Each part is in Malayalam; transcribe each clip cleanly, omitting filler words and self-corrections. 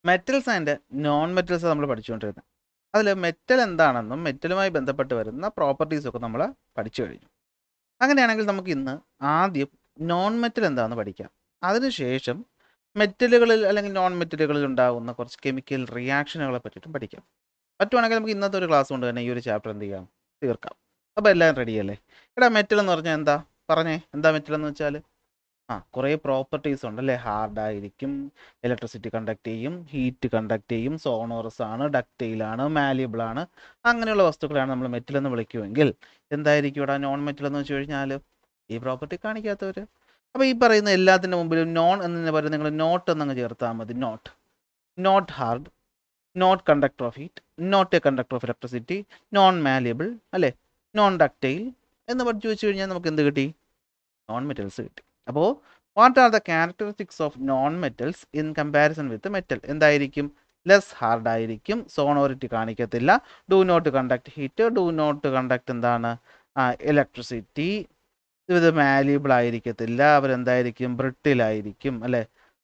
മെറ്റൽസ് ആൻഡ് നോൺ മെറ്റൽസ് നമ്മൾ പഠിച്ചുകൊണ്ടിരുന്നത്. അതിൽ മെറ്റൽ എന്താണെന്നും മെറ്റലുമായി ബന്ധപ്പെട്ട് വരുന്ന പ്രോപ്പർട്ടീസൊക്കെ നമ്മൾ പഠിച്ചു കഴിഞ്ഞു. അങ്ങനെയാണെങ്കിൽ നമുക്ക് ഇന്ന് ആദ്യം നോൺ മെറ്റൽ എന്താണെന്ന് പഠിക്കാം. അതിനുശേഷം മെറ്റലുകളിൽ അല്ലെങ്കിൽ നോൺ മെറ്റലുകളിൽ ഉണ്ടാകുന്ന കുറച്ച് കെമിക്കൽ റിയാക്ഷനുകളെ പറ്റിയിട്ടും പഠിക്കാം. പറ്റുവാണെങ്കിൽ നമുക്ക് ഇന്നത്തെ ഒരു ക്ലാസ് കൊണ്ട് തന്നെ ഈ ഒരു ചാപ്റ്റർ എന്ത് ചെയ്യാം, തീർക്കാം. അപ്പോൾ എല്ലാവരും റെഡിയല്ലേ? എടാ, മെറ്റൽ എന്ന് പറഞ്ഞാൽ എന്താ? പറഞ്ഞേ, എന്താ മെറ്റൽ എന്ന് വെച്ചാൽ? കുറേ പ്രോപ്പർട്ടീസ് ഉണ്ടല്ലേ. ഹാർഡായിരിക്കും, ഇലക്ട്രിസിറ്റി കണ്ടക്ട് ചെയ്യും, ഹീറ്റ് കണ്ടക്ട് ചെയ്യും, സോണോറസ് ആണ്, ഡക്റ്റൈലാണ്, മാലിയബിൾ ആണ്. അങ്ങനെയുള്ള വസ്തുക്കളാണ് നമ്മൾ മെറ്റൽ എന്ന് വിളിക്കുമെങ്കിൽ എന്തായിരിക്കും ഇവിടെ നോൺ മെറ്റൽ എന്ന് വെച്ച് കഴിഞ്ഞാൽ? ഈ പ്രോപ്പർട്ടി കാണിക്കാത്തവർ. അപ്പോൾ ഈ പറയുന്ന എല്ലാത്തിൻ്റെ മുമ്പിലും നോൺ എന്നതിന് പകരം നിങ്ങൾ നോട്ട് എന്നങ്ങ് ചേർത്താൽ മതി. Not hard, not conductor of heat, not a conductor of electricity, non malleable അല്ലേ, നോൺ ഡക്റ്റൈൽ എന്ന് പഠിച്ചു വെച്ച് കഴിഞ്ഞാൽ നമുക്ക് എന്ത് കിട്ടി? നോൺ മെറ്റൽസ് കിട്ടി. അപ്പോൾ what are the characteristics of non metals in comparison with metal? എന്തായിരിക്കും? ലെസ് ഹാർഡ് ആയിരിക്കും, സോണോറിറ്റി കാണിക്കത്തില്ല, do not conduct heat, do not conduct എന്താണ് ഇലക്ട്രിസിറ്റി, ഇത് മാലിയബിൾ ആയിരിക്കത്തില്ല, അവരെന്തായിരിക്കും? ബ്രിട്ടിലായിരിക്കും അല്ലേ,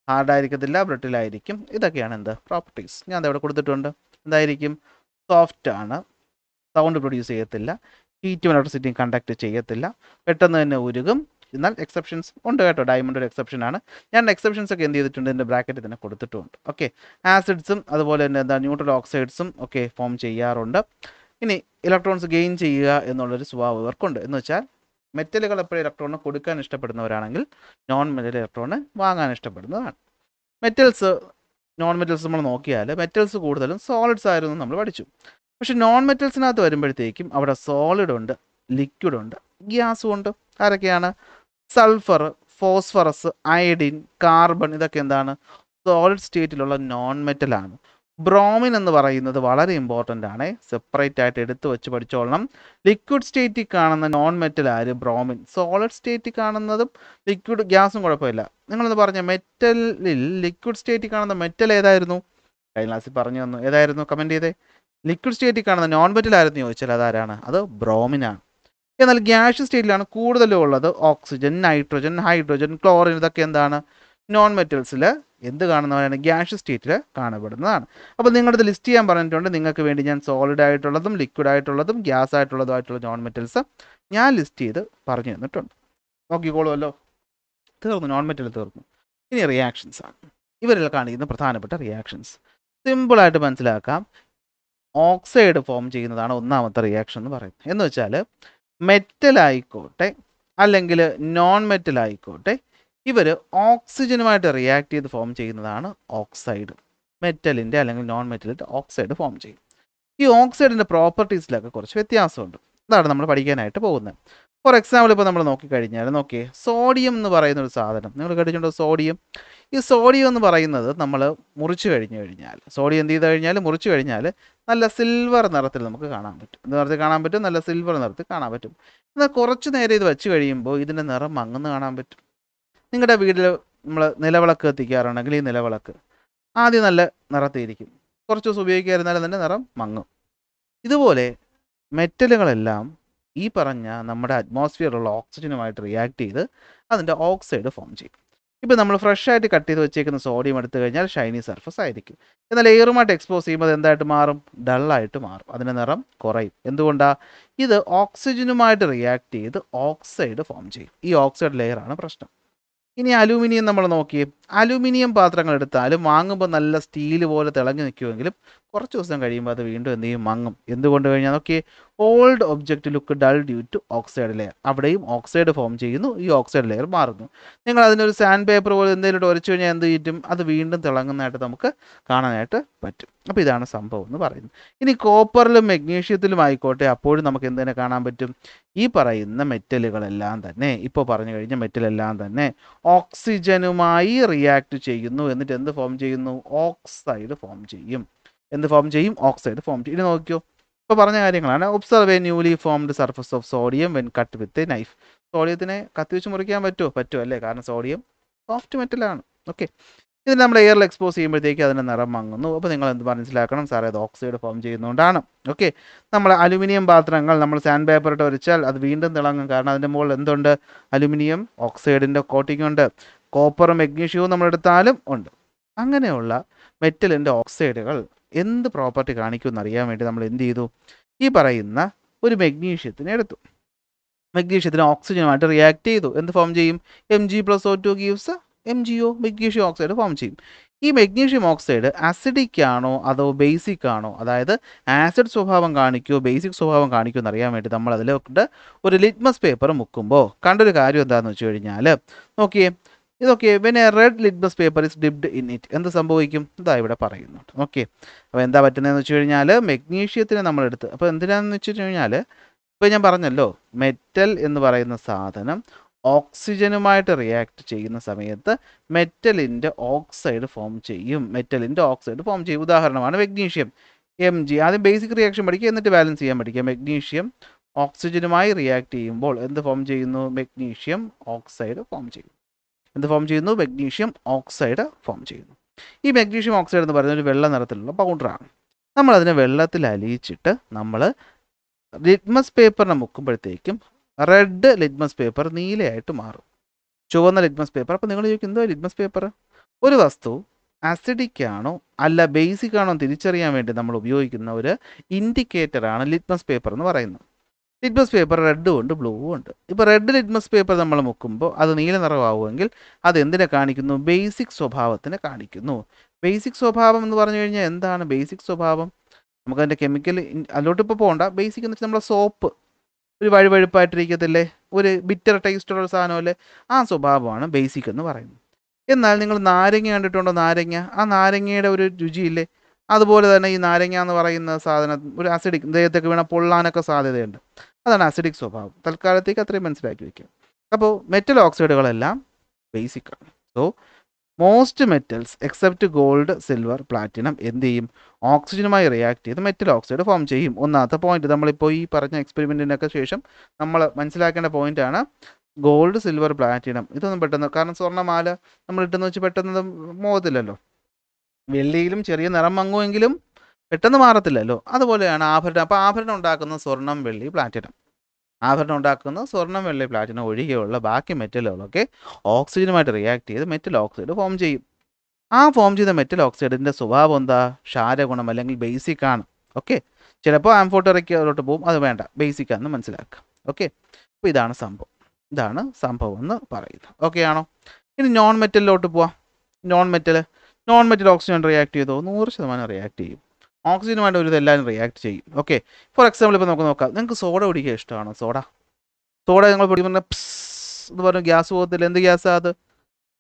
ഹാർഡായിരിക്കത്തില്ല, ബ്രിട്ടിലായിരിക്കും. ഇതൊക്കെയാണ് എന്ത് പ്രോപ്പർട്ടീസ്. ഞാൻ അതവിടെ കൊടുത്തിട്ടുണ്ട്. എന്തായിരിക്കും? സോഫ്റ്റ് ആണ്, സൗണ്ട് പ്രൊഡ്യൂസ് ചെയ്യത്തില്ല, ഹീറ്റും ഇലക്ട്രിസിറ്റിയും കണ്ടക്ട് ചെയ്യത്തില്ല, പെട്ടെന്ന് തന്നെ ഉരുകും. എന്നാൽ എക്സെപ്ഷൻസ് ഉണ്ട് കേട്ടോ. ഡയമണ്ട് ഒരു എക്സെപ്ഷനാണ്. ഞാൻ എക്സെപ്ഷൻസ് ഒക്കെ എന്ത് ചെയ്തിട്ടുണ്ട്, എൻ്റെ ബ്രാക്കറ്റിൽ തന്നെ കൊടുത്തിട്ടുണ്ട്. ഓക്കെ, ആസിഡ്സും അതുപോലെ തന്നെ എന്താ ന്യൂട്രൽ ഓക്സൈഡ്സും ഒക്കെ ഫോം ചെയ്യാറുണ്ട്. ഇനി ഇലക്ട്രോൺസ് ഗെയിൻ ചെയ്യുക എന്നുള്ളൊരു സ്വഭാവം ഇവർക്കുണ്ട്. എന്ന് വെച്ചാൽ മെറ്റലുകൾ എപ്പോഴും ഇലക്ട്രോണിന് കൊടുക്കാൻ ഇഷ്ടപ്പെടുന്നവരാണെങ്കിൽ നോൺ മെറ്റൽ ഇലക്ട്രോണ് വാങ്ങാൻ ഇഷ്ടപ്പെടുന്നതാണ്. മെറ്റൽസ്, നോൺ മെറ്റൽസ് നമ്മൾ നോക്കിയാൽ മെറ്റൽസ് കൂടുതലും സോളിഡ്സ് ആയിരുന്നു നമ്മൾ പഠിച്ചു. പക്ഷെ നോൺ മെറ്റൽസിനകത്ത് വരുമ്പോഴത്തേക്കും അവിടെ സോളിഡ് ഉണ്ട്, ലിക്വിഡ് ഉണ്ട്, ഗ്യാസും ഉണ്ട്. ആരൊക്കെയാണ്? സൾഫർ, ഫോസ്ഫറസ്, അയഡിൻ, കാർബൺ, ഇതൊക്കെ എന്താണ്? സോളിഡ് സ്റ്റേറ്റിലുള്ള നോൺ മെറ്റലാണ്. ബ്രോമിൻ എന്ന് പറയുന്നത് വളരെ ഇമ്പോർട്ടൻ്റ് ആണ്, സെപ്പറേറ്റ് ആയിട്ട് എടുത്തു വെച്ച് പഠിച്ചോളണം. ലിക്വിഡ് സ്റ്റേറ്റിൽ കാണുന്ന നോൺ മെറ്റൽ ആര്? ബ്രോമിൻ. സോളിഡ് സ്റ്റേറ്റിൽ കാണുന്നതും ലിക്വിഡ് ഗ്യാസും കുഴപ്പമില്ല. നിങ്ങളൊന്ന് പറഞ്ഞ മെറ്റലിൽ ലിക്വിഡ് സ്റ്റേറ്റിൽ കാണുന്ന മെറ്റൽ ഏതായിരുന്നു? കഴിഞ്ഞ ക്ലാസ്സിൽ പറഞ്ഞു തന്നു. ഏതായിരുന്നു? കമൻറ്റ് ചെയ്തേ. ലിക്വിഡ് സ്റ്റേറ്റിൽ കാണുന്ന നോൺ മെറ്റൽ ആയിരുന്നു ചോദിച്ചാൽ അതാരാണ്? അത് ബ്രോമിനാണ്. എന്നാൽ ഗ്യാസ് സ്റ്റേറ്റിലാണ് കൂടുതലും ഉള്ളത് ഓക്സിജൻ, നൈട്രോജൻ, ഹൈഡ്രോജൻ, ക്ലോറിൻ. ഇതൊക്കെ എന്താണ്? നോൺ മെറ്റൽസിൽ എന്ത് കാണുന്നവരാണ്? ഗ്യാസ് സ്റ്റേറ്റിൽ കാണപ്പെടുന്നതാണ്. അപ്പോൾ നിങ്ങളുടെ ലിസ്റ്റ് ചെയ്യാൻ പറഞ്ഞിട്ടുണ്ട്. നിങ്ങൾക്ക് വേണ്ടി ഞാൻ സോളിഡ് ആയിട്ടുള്ളതും ലിക്വിഡ് ആയിട്ടുള്ളതും ഗ്യാസ് ആയിട്ടുള്ള നോൺ മെറ്റൽസ് ഞാൻ ലിസ്റ്റ് ചെയ്ത് പറഞ്ഞു തന്നിട്ടുണ്ട്. നോക്കിക്കോളുമല്ലോ. തീർന്നു, നോൺ മെറ്റൽ തീർന്നു. ഇനി റിയാക്ഷൻസ് ആണ്. ഇവരിൽ കാണിക്കുന്ന പ്രധാനപ്പെട്ട റിയാക്ഷൻസ് സിമ്പിളായിട്ട് മനസ്സിലാക്കാം. ഓക്സൈഡ് ഫോം ചെയ്യുന്നതാണ് ഒന്നാമത്തെ റിയാക്ഷൻ എന്ന് പറയുന്നത്. എന്ന് വെച്ചാൽ മെറ്റൽ ആയിക്കോട്ടെ അല്ലെങ്കിൽ നോൺ മെറ്റൽ ആയിക്കോട്ടെ, ഇവർ ഓക്സിജനുമായിട്ട് റിയാക്ട് ചെയ്ത് ഫോം ചെയ്യുന്നതാണ് ഓക്സൈഡ്. മെറ്റലിൻ്റെ അല്ലെങ്കിൽ നോൺ മെറ്റലിൻ്റെ ഓക്സൈഡ് ഫോം ചെയ്യും. ഈ ഓക്സൈഡിൻ്റെ പ്രോപ്പർട്ടീസിലൊക്കെ കുറച്ച് വ്യത്യാസമുണ്ട്. അതാണ് നമ്മൾ പഠിക്കാനായിട്ട് പോകുന്നത്. ഫോർ എക്സാമ്പിൾ ഇപ്പോൾ നമ്മൾ നോക്കിക്കഴിഞ്ഞാൽ നോക്കിയേ, സോഡിയം എന്ന് പറയുന്ന ഒരു സാധനം നിങ്ങൾ കേട്ടിട്ടുണ്ടോ? സോഡിയം. ഈ സോഡിയം എന്ന് പറയുന്നത് നമ്മൾ മുറിച്ച് കഴിഞ്ഞാൽ, സോഡിയം എന്ത് ചെയ്ത് കഴിഞ്ഞാൽ മുറിച്ച് കഴിഞ്ഞാൽ നല്ല സിൽവർ നിറത്തിൽ നമുക്ക് കാണാൻ പറ്റും. എന്ത് നിറത്തിൽ കാണാൻ പറ്റും? നല്ല സിൽവർ നിറത്തിൽ കാണാൻ പറ്റും. എന്നാൽ കുറച്ച് നേരം ഇത് വെച്ച് കഴിയുമ്പോൾ ഇതിൻ്റെ നിറം മങ്ങുന്ന കാണാൻ പറ്റും. നിങ്ങളുടെ വീട്ടിൽ നമ്മൾ നിലവിളക്ക് കത്തിക്കാറുണ്ടെങ്കിൽ ഈ നിലവിളക്ക് ആദ്യം നല്ല നിറത്തിയിരിക്കും, കുറച്ച് ദിവസം ഉപയോഗിക്കാതിരുന്നാലും തന്നെ നിറം മങ്ങും. ഇതുപോലെ മെറ്റലുകളെല്ലാം ഈ പറഞ്ഞ നമ്മുടെ അറ്റ്മോസ്ഫിയറിലുള്ള ഓക്സിജനുമായിട്ട് റിയാക്ട് ചെയ്ത് അതിൻ്റെ ഓക്സൈഡ് ഫോം ചെയ്യും. ഇപ്പോൾ നമ്മൾ ഫ്രഷ് ആയിട്ട് കട്ട് ചെയ്ത് വെച്ചേക്കുന്ന സോഡിയം എടുത്തു കഴിഞ്ഞാൽ ഷൈനി സർഫസ് ആയിരിക്കും. എന്നാൽ എയറുമായിട്ട് എക്സ്പോസ് ചെയ്യുമ്പോൾ അത് എന്തായിട്ട് മാറും? ഡള്ളായിട്ട് മാറും, അതിൻ്റെ നിറം കുറയും. എന്തുകൊണ്ടാണ്? ഇത് ഓക്സിജനുമായിട്ട് റിയാക്ട് ചെയ്ത് ഓക്സൈഡ് ഫോം ചെയ്യും. ഈ ഓക്സൈഡ് ലെയറാണ് പ്രശ്നം. ഇനി അലൂമിനിയം നമ്മൾ നോക്കിയേ. അലൂമിനിയം പാത്രങ്ങൾ എടുത്താലും വാങ്ങുമ്പോൾ നല്ല സ്റ്റീൽ പോലെ തിളങ്ങി നിൽക്കുമെങ്കിലും കുറച്ച് ദിവസം കഴിയുമ്പോൾ അത് വീണ്ടും എന്ത് ചെയ്യും? മങ്ങും. എന്തുകൊണ്ട് കഴിഞ്ഞാൽ നോക്കിയേ, old object look dull due to oxide layer. അവിടെയും ഓക്സൈഡ് ഫോം ചെയ്യുന്നു, ഈ ഓക്സൈഡ് ലെയർ മാറുന്നു. നിങ്ങൾ അതിനൊരു സാൻഡ് പേപ്പർ പോലെ എന്തെങ്കിലും ഉരച്ചു കഴിഞ്ഞാൽ എന്ത് ചെയ്യും? അത് വീണ്ടും തിളങ്ങുന്നതായിട്ട് നമുക്ക് കാണാനായിട്ട് പറ്റും. അപ്പോൾ ഇതാണ് സംഭവം എന്ന് പറയുന്നത്. ഇനി കോപ്പറിലും മെഗ്നീഷ്യത്തിലും ആയിക്കോട്ടെ, അപ്പോഴും നമുക്ക് എന്തിനെ കാണാൻ പറ്റും? ഈ പറയുന്ന മെറ്റലുകളെല്ലാം തന്നെ, ഇപ്പോൾ പറഞ്ഞു കഴിഞ്ഞ മെറ്റലെല്ലാം തന്നെ ഓക്സിജനുമായി റിയാക്ട് ചെയ്യുന്നു. എന്നിട്ട് എന്ത് ഫോം ചെയ്യുന്നു? ഓക്സൈഡ് ഫോം ചെയ്യും. എന്ത് ഫോം ചെയ്യും? ഓക്സൈഡ് ഫോം ചെയ്യും. ഇനി നോക്കിയോ, ഇപ്പോൾ പറഞ്ഞ കാര്യങ്ങളാണ്. Observe a newly formed surface of sodium when cut with a knife. സോഡിയത്തിനെ കത്തിവെച്ച് മുറിക്കാൻ പറ്റുമോ? പറ്റുമല്ലേ, കാരണം സോഡിയം സോഫ്റ്റ് മെറ്റലാണ്. ഓക്കെ, ഇതിന് നമ്മൾ എയറിൽ എക്സ്പോസ് ചെയ്യുമ്പോഴത്തേക്ക് അതിൻ്റെ നിറം മങ്ങുന്നു. അപ്പോൾ നിങ്ങൾ എന്ത് മനസ്സിലാക്കണം? സാറേ, അത് ഓക്സൈഡ് ഫോം ചെയ്യുന്നതുകൊണ്ടാണ്. ഓക്കെ, നമ്മൾ അലുമിനിയം പാത്രങ്ങൾ നമ്മൾ സാൻഡ് പേപ്പർ ഇട്ട് ഉരച്ചാൽ അത് വീണ്ടും തിളങ്ങും, കാരണം അതിൻ്റെ മുകളിൽ എന്തുണ്ട്? അലുമിനിയം ഓക്സൈഡിൻ്റെ കോട്ടിംഗ് ഉണ്ട്. കോപ്പറും മെഗ്നീഷ്യവും നമ്മൾ എടുത്താലും ഉണ്ട്. അങ്ങനെയുള്ള മെറ്റലിൻ്റെ ഓക്സൈഡുകൾ എന്ത് പ്രോപ്പർട്ടി കാണിക്കുമെന്ന് അറിയാൻ വേണ്ടി നമ്മൾ എന്ത് ചെയ്തു, ഈ പറയുന്ന ഒരു മെഗ്നീഷ്യത്തിനെ എടുത്തു. മെഗ്നീഷ്യത്തിന് ഓക്സിജനുമായിട്ട് റിയാക്ട് ചെയ്തു. എന്ത് ഫോം ചെയ്യും? Mg+O2 gives MgO, magnesium oxide form ചെയ്യും. ഈ മെഗ്നീഷ്യം ഓക്സൈഡ് അസിഡിക് ആണോ അതോ ബേസിക് ആണോ, അതായത് ആസിഡ് സ്വഭാവം കാണിക്കുമോ ബേസിക് സ്വഭാവം കാണിക്കുമോ എന്നറിയാൻ വേണ്ടി നമ്മൾ അതിലോട്ട് ഒരു ലിറ്റ്മസ് പേപ്പർ മുക്കുമ്പോൾ കണ്ടൊരു കാര്യം എന്താണെന്ന് വെച്ച് കഴിഞ്ഞാൽ, നോക്കിയേ ഇതൊക്കെ when A red litmus paper is dipped in it, എന്ത് സംഭവിക്കും? ഇതാ ഇവിടെ പറയുന്നുണ്ട്. ഓക്കെ, അപ്പോൾ എന്താ പറ്റുന്നതെന്ന് വെച്ച് കഴിഞ്ഞാൽ മെഗ്നീഷ്യത്തിനെ നമ്മളെടുത്ത്, അപ്പോൾ എന്തിനാണെന്ന് വെച്ച് കഴിഞ്ഞാൽ ഇപ്പോൾ ഞാൻ പറഞ്ഞല്ലോ, മെറ്റൽ എന്ന് പറയുന്ന സാധനം ഓക്സിജനുമായിട്ട് റിയാക്ട് ചെയ്യുന്ന സമയത്ത് മെറ്റലിൻ്റെ ഓക്സൈഡ് ഫോം ചെയ്യും. ഉദാഹരണമാണ് മെഗ്നീഷ്യം. Mg, ആദ്യം ബേസിക് റിയാക്ഷൻ പഠിക്കുക, എന്നിട്ട് ബാലൻസ് ചെയ്യാൻ പഠിക്കുക. മെഗ്നീഷ്യം ഓക്സിജനുമായി റിയാക്ട് ചെയ്യുമ്പോൾ എന്ത് ഫോം ചെയ്യുന്നു? മെഗ്നീഷ്യം ഓക്സൈഡ് ഫോം ചെയ്യുന്നു. മെഗ്നീഷ്യം ഓക്സൈഡ് ഫോം ചെയ്യുന്നു. ഈ മെഗ്നീഷ്യം ഓക്സൈഡ് എന്ന് പറയുന്നത് ഒരു വെള്ള നിറത്തിലുള്ള പൗഡറാണ്. നമ്മളതിനെ വെള്ളത്തിൽ അലിയിച്ചിട്ട് നമ്മൾ ലിറ്റ്മസ് പേപ്പറിനെ മുക്കുമ്പോഴത്തേക്കും റെഡ് ലിറ്റ്മസ് പേപ്പർ നീലയായിട്ട് മാറും, ചുവന്ന ലിറ്റ്മസ് പേപ്പർ. അപ്പോൾ നിങ്ങൾ ചോദിക്കും, എന്തോ ലിറ്റ്മസ് പേപ്പർ? ഒരു വസ്തു ആസിഡിക് ആണോ അല്ല ബേസിക് ആണോ തിരിച്ചറിയാൻ വേണ്ടി നമ്മൾ ഉപയോഗിക്കുന്ന ഒരു ഇൻഡിക്കേറ്ററാണ് ലിറ്റ്മസ് പേപ്പർ എന്ന് പറയുന്നത്. ലിറ്റ്മസ് പേപ്പർ റെഡും ഉണ്ട് ബ്ലൂവും ഉണ്ട്. ഇപ്പോൾ റെഡ് ലിറ്റ്മസ് പേപ്പർ നമ്മൾ മുക്കുമ്പോൾ അത് നീല നിറമാവുമെങ്കിൽ അത് എന്തിനെ കാണിക്കുന്നു? ബേസിക് സ്വഭാവത്തിനെ കാണിക്കുന്നു. ബേസിക് സ്വഭാവം എന്ന് പറഞ്ഞു കഴിഞ്ഞാൽ എന്താണ് ബേസിക് സ്വഭാവം? നമുക്കതിൻ്റെ കെമിക്കൽ അതിലോട്ട് ഇപ്പോൾ പോകണ്ട. ബേസിക് എന്ന് വെച്ചാൽ നമ്മളെ സോപ്പ് ഒരു വഴുവഴുപ്പായിട്ടിരിക്കത്തില്ലേ, ഒരു ബിറ്റർ ടേസ്റ്റുള്ള സാധനമല്ലേ, ആ സ്വഭാവമാണ് ബേസിക് എന്ന് പറയുന്നത്. എന്നാൽ നിങ്ങൾ നാരങ്ങ കണ്ടിട്ടുണ്ടോ? നാരങ്ങ, ആ നാരങ്ങയുടെ ഒരു രുചിയില്ലേ, അതുപോലെ തന്നെ ഈ നാരങ്ങ എന്ന് പറയുന്ന സാധനം ഒരു അസിഡിക്, ദേഹത്തൊക്കെ വീണാൽ പൊള്ളാനൊക്കെ സാധ്യതയുണ്ട്. അതാണ് അസിഡിക് സ്വഭാവം. തൽക്കാലത്തേക്ക് അത്രയും മനസ്സിലാക്കി വയ്ക്കുക. അപ്പോൾ മെറ്റൽ ഓക്സൈഡുകളെല്ലാം ബേസിക്കാണ്. So most metals except gold, silver, platinum എന്ത് ചെയ്യും? ഓക്സിജനുമായി റിയാക്ട് ചെയ്ത് മെറ്റൽ ഓക്സൈഡ് ഫോം ചെയ്യും. ഒന്നാമത്തെ പോയിന്റ് നമ്മളിപ്പോൾ ഈ പറഞ്ഞ എക്സ്പെരിമെൻറ്റിനൊക്കെ ശേഷം നമ്മൾ മനസ്സിലാക്കേണ്ട പോയിന്റാണ് ഗോൾഡ്, സിൽവർ, പ്ലാറ്റിനം. ഇതൊന്നും പെട്ടെന്ന്, കാരണം സ്വർണ്ണമാല നമ്മൾ ഇട്ടെന്ന് വെച്ച് പെട്ടെന്ന് പോകത്തില്ലല്ലോ. വെള്ളിയിലും ചെറിയ നിറം മങ്ങുമെങ്കിലും പെട്ടെന്ന് മാറത്തില്ലല്ലോ. അതുപോലെയാണ് ആഭരണം. അപ്പോൾ ആഭരണം ഉണ്ടാക്കുന്ന സ്വർണം, വെള്ളി, പ്ലാറ്റിനം. ആഭരണം ഉണ്ടാക്കുന്ന സ്വർണം, വെള്ളി, പ്ലാറ്റിനം ഒഴികെയുള്ള ബാക്കി മെറ്റലുകളൊക്കെ ഓക്സിജനുമായിട്ട് റിയാക്ട് ചെയ്ത് മെറ്റൽ ഓക്സൈഡ് ഫോം ചെയ്യും. ആ ഫോം ചെയ്ത മെറ്റൽ ഓക്സൈഡിൻ്റെ സ്വഭാവം എന്താ? ക്ഷാരഗുണം അല്ലെങ്കിൽ ബേസിക് ആണ്. ഓക്കെ, ചിലപ്പോൾ ആംഫോട്ടറിക്കോട്ട് പോകും, അത് വേണ്ട, ബേസിക് ആണെന്ന് മനസ്സിലാക്കുക. ഓക്കെ, അപ്പോൾ ഇതാണ് സംഭവം എന്ന് പറയുന്നത്. ഓക്കെ ആണോ? ഇനി നോൺ മെറ്റലിലോട്ട് പോവാം. നോൺ മെറ്റൽ ഓക്സിജൻ റിയാക്ട് ചെയ്തോ? 100% റിയാക്ട് ചെയ്യും. ഓക്സിജനുമായിട്ട് ഒരു ഇതെല്ലാവരും റിയാക്ട് ചെയ്യും. ഓക്കെ, ഫോർ എക്സാമ്പിൾ ഇപ്പോൾ നമുക്ക് നോക്കാം. നിങ്ങൾക്ക് സോഡ കുടിക്കാൻ ഇഷ്ടമാണോ? സോഡ നിങ്ങൾ പിടിക്കുന്ന എന്ന് പറഞ്ഞ ഗ്യാസ് പോകത്തില്ല. എന്ത് ഗ്യാസാണ് അത്?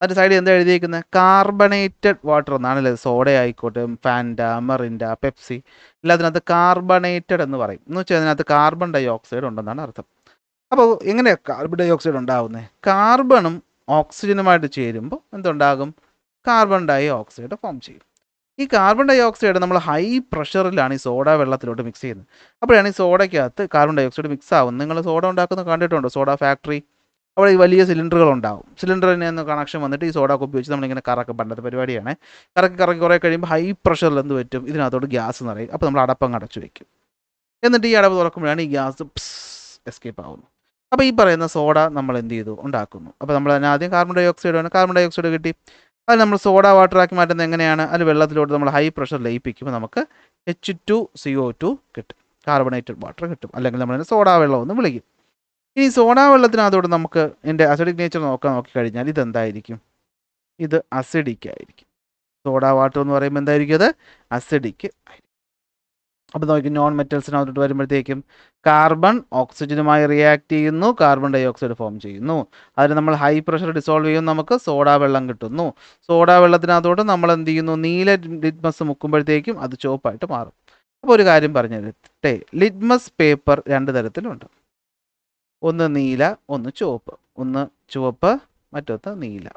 അതിൻ്റെ സൈഡിൽ എന്താ എഴുതിയിരിക്കുന്നത്? കാർബണേറ്റഡ് വാട്ടർ എന്നാണല്ലേ. സോഡ ആയിക്കോട്ടെ, ഫാൻറ്റ, മെറിൻഡ, പെപ്സി, എല്ലാത്തിനകത്ത് കാർബണേറ്റഡ് എന്ന് പറയും. എന്ന് വെച്ചാൽ അതിനകത്ത് കാർബൺ ഡൈ ഓക്സൈഡ് ഉണ്ടെന്നാണ് അർത്ഥം. അപ്പോൾ എങ്ങനെയാണ് കാർബൺ ഡൈ ഓക്സൈഡ് ഉണ്ടാകുന്നത്? കാർബണും ഓക്സിജനുമായിട്ട് ചേരുമ്പോൾ എന്തുണ്ടാകും? കാർബൺ ഡൈ ഓക്സൈഡ് ഫോം ചെയ്യും. ഈ കാർബൺ ഡൈ ഓക്സൈഡ് നമ്മൾ ഹൈ പ്രഷറിലാണ് ഈ സോഡ വെള്ളത്തിലോട്ട് മിക്സ് ചെയ്യുന്നത്. അപ്പോഴാണ് ഈ സോഡയ്ക്കകത്ത് കാർബൺ ഡൈ ഓക്സൈഡ് മിക്സ് ആവും. നിങ്ങൾ സോഡ ഉണ്ടാക്കുന്നത് കണ്ടിട്ടുണ്ടോ? സോഡ ഫാക്ടറി, അവിടെ ഈ വലിയ സിലിണ്ടറുകൾ ഉണ്ടാവും. സിലിണ്ടറിന് ഒന്ന് കണക്ഷൻ വന്നിട്ട് ഈ സോഡ കുപ്പി വെച്ച് നമ്മളിങ്ങനെ കറക്കും. പണ്ടത്തെ പരിപാടിയാണ്. കറക്കി കുറേ കഴിയുമ്പോൾ ഹൈ പ്രഷറിൽ എന്ത് പറ്റും? ഇതിനകത്തോട്ട് ഗ്യാസ് നിറയും. അപ്പോൾ നമ്മൾ അടപ്പങ്ങ് അടച്ചു വയ്ക്കും. എന്നിട്ട് ഈ അടപ്പ് തുറക്കുമ്പോഴാണ് ഈ ഗ്യാസ് എസ്കേപ്പ് ആവുന്നത്. അപ്പോൾ ഈ പറയുന്ന സോഡ നമ്മൾ എന്ത് ചെയ്തു? ഉണ്ടാക്കുന്നു. അപ്പോൾ നമ്മൾ അതിന് ആദ്യം കാർബൺ ഡൈ ഓക്സൈഡ് കിട്ടി. അത് നമ്മൾ സോഡ വാട്ടറാക്കി മാറ്റുന്നത് എങ്ങനെയാണ്? അത് വെള്ളത്തിലോട്ട് നമ്മൾ ഹൈ പ്രഷർ ലയിപ്പിക്കുമ്പോൾ നമുക്ക് H2CO2 കിട്ടും, കാർബണേറ്റഡ് വാട്ടർ കിട്ടും. അല്ലെങ്കിൽ നമ്മളതിനെ സോഡാ വെള്ളം എന്ന് വിളിക്കും. ഇനി സോഡാ വെള്ളത്തിനകത്തോട്ട് നമുക്ക് എൻ്റെ അസിഡിക് നേച്ചർ നോക്കിക്കഴിഞ്ഞാൽ ഇതെന്തായിരിക്കും? ഇത് അസിഡിക് ആയിരിക്കും. സോഡാ വാട്ടർ എന്ന് പറയുമ്പോൾ എന്തായിരിക്കും? അത് അസിഡിക് ആയിരിക്കും. അപ്പോൾ നോക്കി, നോൺ മെറ്റൽസിനകത്തോട്ട് വരുമ്പോഴത്തേക്കും കാർബൺ ഓക്സിജനുമായി റിയാക്ട് ചെയ്യുന്നു, കാർബൺ ഡൈ ഓക്സൈഡ് ഫോം ചെയ്യുന്നു. അതിന് നമ്മൾ ഹൈ പ്രഷർ ഡിസോൾവ് ചെയ്യും, നമുക്ക് സോഡാ വെള്ളം കിട്ടുന്നു. സോഡാ വെള്ളത്തിനകത്തോട്ട് നമ്മൾ എന്ത് ചെയ്യുന്നു? നീല ലിറ്റ്മസ് മുക്കുമ്പോഴത്തേക്കും അത് ചുവപ്പായിട്ട് മാറും. അപ്പോൾ ഒരു കാര്യം പറഞ്ഞു തരട്ടെ, ലിറ്റ്മസ് പേപ്പർ 2 തരത്തിലുണ്ട്. ഒന്ന് നീല, ഒന്ന് ചുവപ്പ്. ഒന്ന് ചുവപ്പ്, മറ്റൊന്ന് നീല.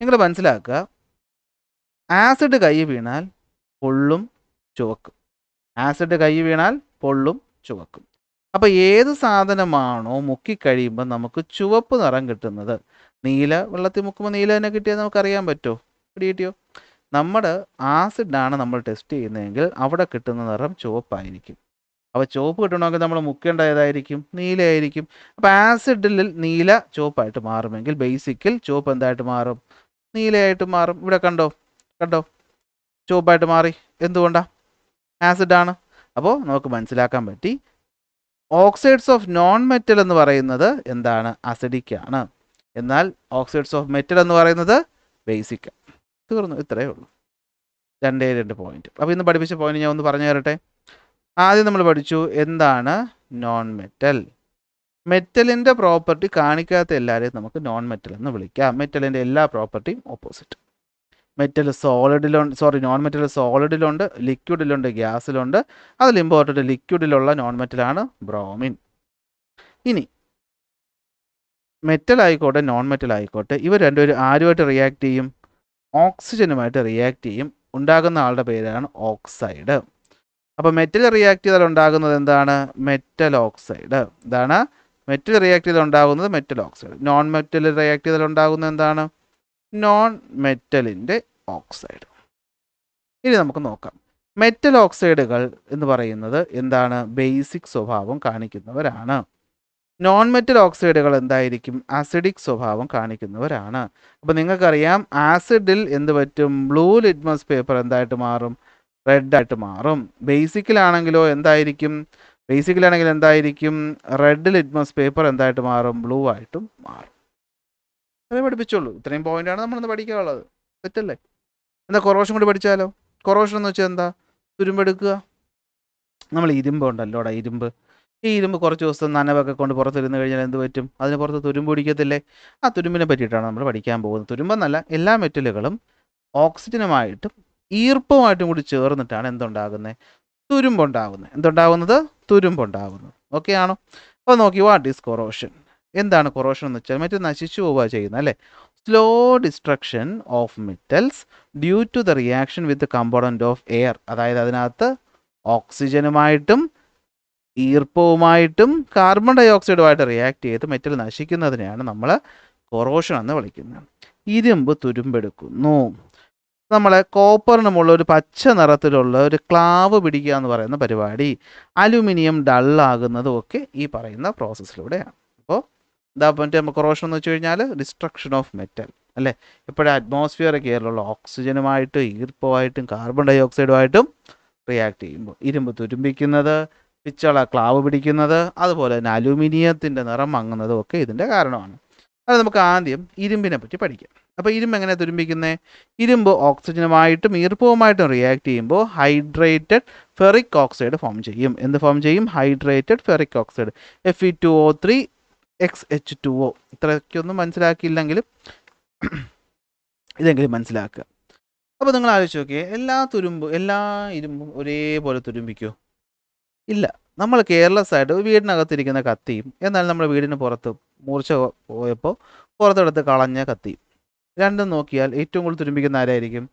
നിങ്ങൾ മനസ്സിലാക്കുക, ആസിഡ് കൈ വീണാൽ പൊള്ളും, ചുവക്കും. അപ്പോൾ ഏത് സാധനമാണോ മുക്കിക്കഴിയുമ്പോൾ നമുക്ക് ചുവപ്പ് നിറം കിട്ടുന്നത്, നീല വെള്ളത്തിൽ മുക്കുമ്പോൾ നീല തന്നെ കിട്ടിയാൽ നമുക്കറിയാൻ പറ്റുമോ? കിട്ടിയോ? നമ്മുടെ ആസിഡാണ് നമ്മൾ ടെസ്റ്റ് ചെയ്യുന്നതെങ്കിൽ അവിടെ കിട്ടുന്ന നിറം ചുവപ്പായിരിക്കും. അപ്പോൾ ചുവപ്പ് കിട്ടണമെങ്കിൽ നമ്മൾ മുക്കേണ്ട ഏതായിരിക്കും? നീലയായിരിക്കും. അപ്പോൾ ആസിഡിൽ നീല ചുവപ്പായിട്ട് മാറുമെങ്കിൽ ബേസിക്കിൽ ചുവപ്പ് എന്തായിട്ട് മാറും? നീലയായിട്ട് മാറും. ഇവിടെ കണ്ടോ? ചുവപ്പായിട്ട് മാറി. എന്തുകൊണ്ടാണ്? ആസിഡാണ്. അപ്പോൾ നമുക്ക് മനസ്സിലാക്കാൻ പറ്റി ഓക്സൈഡ്സ് ഓഫ് നോൺ മെറ്റൽ എന്ന് പറയുന്നത് എന്താണ്? അസിഡിക് ആണ്. എന്നാൽ ഓക്സൈഡ്സ് ഓഫ് മെറ്റൽ എന്ന് പറയുന്നത് ബേസിക്. തീർന്നു. ഇത്രയേ ഉള്ളൂ. 2 പോയിന്റ്. അപ്പോൾ ഇന്ന് പഠിപ്പിച്ച പോയിന്റ് ഞാൻ ഒന്ന് പറഞ്ഞു തരട്ടെ. ആദ്യം നമ്മൾ പഠിച്ചു എന്താണ് നോൺ മെറ്റൽ. മെറ്റലിൻ്റെ പ്രോപ്പർട്ടി കാണിക്കാത്ത എല്ലാവരെയും നമുക്ക് നോൺ മെറ്റൽ എന്ന് വിളിക്കാം. മെറ്റലിൻ്റെ എല്ലാ പ്രോപ്പർട്ടിയും ഓപ്പോസിറ്റ്. മെറ്റൽ നോൺ മെറ്റൽ സോളിഡിലുണ്ട്, ലിക്വിഡിലുണ്ട്, ഗ്യാസിലുണ്ട്. അതിൽ ഇമ്പോർട്ടൻ്റ് ലിക്വിഡിലുള്ള നോൺ മെറ്റലാണ് ബ്രോമിൻ. ഇനി മെറ്റൽ ആയിക്കോട്ടെ നോൺ മെറ്റൽ ആയിക്കോട്ടെ, ഇവർ രണ്ടുപേരും ആരുമായിട്ട് റിയാക്ട് ചെയ്യും? ഓക്സിജനുമായിട്ട് റിയാക്ട് ചെയ്യും. ഉണ്ടാകുന്ന ആളുടെ പേരാണ് ഓക്സൈഡ്. അപ്പോൾ മെറ്റൽ റിയാക്ട് ചെയ്താൽ ഉണ്ടാകുന്നത് എന്താണ്? Metal oxide. ഇതാണ് മെറ്റൽ റിയാക്ട് ചെയ്താൽ ഉണ്ടാകുന്നത് metal oxide. Non metal react ചെയ്താൽ ഉണ്ടാകുന്നത് എന്താണ്? നോൺ മെറ്റലിൻ്റെ ഓക്സൈഡ്. ഇനി നമുക്ക് നോക്കാം. മെറ്റൽ ഓക്സൈഡുകൾ എന്ന് പറയുന്നത് എന്താണ്? ബേസിക് സ്വഭാവം കാണിക്കുന്നവരാണ്. നോൺ മെറ്റൽ ഓക്സൈഡുകൾ എന്തായിരിക്കും? ആസിഡിക് സ്വഭാവം കാണിക്കുന്നവരാണ്. അപ്പോൾ നിങ്ങൾക്കറിയാം ആസിഡിൽ എന്ത് പറ്റും? ബ്ലൂ ലിറ്റ്മസ് പേപ്പർ എന്തായിട്ട് മാറും? റെഡ് ആയിട്ട് മാറും. ബേസിക്കിലാണെങ്കിലോ എന്തായിരിക്കും? ബേസിക്കിലാണെങ്കിൽ എന്തായിരിക്കും? റെഡ് ലിറ്റ്മസ് പേപ്പർ എന്തായിട്ട് മാറും? ബ്ലൂ ആയിട്ടും മാറും. അതേ പഠിപ്പിച്ചുള്ളൂ. ഇത്രയും പോയിന്റാണ് നമ്മളിന്ന് പഠിക്കാനുള്ളത്. തെറ്റല്ലേ? എന്താ കൊറോഷൻ കൂടി പഠിച്ചാലോ? കൊറോഷൻ എന്ന് വെച്ചാൽ എന്താ? തുരുമ്പെടുക്കുക. നമ്മൾ ഇരുമ്പ് ഉണ്ടല്ലോടാ, ഇരുമ്പ്. ഈ ഇരുമ്പ് കുറച്ച് ദിവസം നനവൊക്കെ കൊണ്ട് പുറത്തിരുന്ന് കഴിഞ്ഞാൽ എന്ത് പറ്റും? അതിന് പുറത്ത് തുരുമ്പ് പിടിക്കത്തില്ലേ? ആ തുരുമ്പിനെ പറ്റിയിട്ടാണ് നമ്മൾ പഠിക്കാൻ പോകുന്നത്. തുരുമ്പെന്നല്ല, എല്ലാ മെറ്റലുകളും ഓക്സിജനുമായിട്ടും ഈർപ്പമായിട്ടും കൂടി ചേർന്നിട്ടാണ് എന്തുണ്ടാകുന്നത്? തുരുമ്പുണ്ടാകുന്നത്. എന്തുണ്ടാകുന്നത്? തുരുമ്പുണ്ടാകുന്നത്. ഓക്കെ ആണോ? അപ്പോൾ നോക്കി, വാട്ട് ഈസ് കൊറോഷൻ? എന്താണ് കൊറോഷൻ എന്ന് വെച്ചാൽ? മറ്റു നശിച്ചു പോവുക ചെയ്യുന്നത് അല്ലേ? Slow destruction of metals due to the reaction with component of air. അതായത് അതിനകത്ത് ഓക്സിജനുമായിട്ടും ഈർപ്പവുമായിട്ടും കാർബൺ ഡൈ ഓക്സൈഡുമായിട്ട് റിയാക്ട് ചെയ്ത് മെറ്റൽ നശിക്കുന്നതിനെയാണ് നമ്മൾ കൊറോഷൻ എന്ന് വിളിക്കുന്നത്. ഇരുമ്പ് തുരുമ്പെടുക്കുന്നു. നമ്മളെ കോപ്പറിനുമുള്ള ഒരു പച്ച നിറത്തിലുള്ള ഒരു ക്ലാവ് പിടിക്കുക എന്ന് പറയുന്ന പരിപാടി, അലുമിനിയം ഡള്ളാകുന്നതും ഒക്കെ ഈ പറയുന്ന പ്രോസസ്സിലൂടെയാണ്. അപ്പോൾ ഇതാ മറ്റേ കൊറോഷൻ എന്ന് വെച്ച് കഴിഞ്ഞാൽ ഡിസ്ട്രക്ഷൻ ഓഫ് മെറ്റൽ അല്ലേ? ഇപ്പോഴും അറ്റ്മോസ്ഫിയറിക് എയറിലുള്ള ഓക്സിജനുമായിട്ടും ഈർപ്പമായിട്ടും കാർബൺ ഡൈ ഓക്സൈഡുമായിട്ടും റിയാക്ട് ചെയ്യുമ്പോൾ ഇരുമ്പ് തുരുമ്പിക്കുന്നത്, പിച്ചള ക്ലാവ് പിടിക്കുന്നത്, അതുപോലെ തന്നെ അലൂമിനിയത്തിൻ്റെ നിറം മങ്ങുന്നതും ഒക്കെ ഇതിൻ്റെ കാരണമാണ്. അത് നമുക്ക് ആദ്യം ഇരുമ്പിനെ പറ്റി പഠിക്കാം. അപ്പോൾ ഇരുമ്പ് എങ്ങനെയാണ് തുരുമ്പിക്കുന്നത്? ഇരുമ്പ് ഓക്സിജനുമായിട്ടും ഈർപ്പവുമായിട്ടും റിയാക്ട് ചെയ്യുമ്പോൾ ഹൈഡ്രേറ്റഡ് ഫെറിക് ഓക്സൈഡ് ഫോം ചെയ്യും. എന്ത് ഫോം ചെയ്യും? Hydrated ferric oxide, Fe2O3 XH2O. ഇത്രയ്ക്കൊന്നും മനസ്സിലാക്കിയില്ലെങ്കിലും ഇതെങ്കിലും മനസ്സിലാക്കുക. അപ്പോൾ നിങ്ങൾ ആലോചിച്ച് നോക്കിയേ, എല്ലാ ഇരുമ്പും ഒരേപോലെ തുരുമ്പിക്കുമോ? ഇല്ല. നമ്മൾ കെയർലെസ് ആയിട്ട് വീടിനകത്തിരിക്കുന്ന കത്തിയും, എന്നാൽ നമ്മുടെ വീടിന് പുറത്ത് മൂർച്ച പോയപ്പോൾ പുറത്തെടുത്ത് കളഞ്ഞ കത്തിയും, രണ്ടും നോക്കിയാൽ ഏറ്റവും കൂടുതൽ തുരുമ്പിക്കുന്ന ആരായിരിക്കും?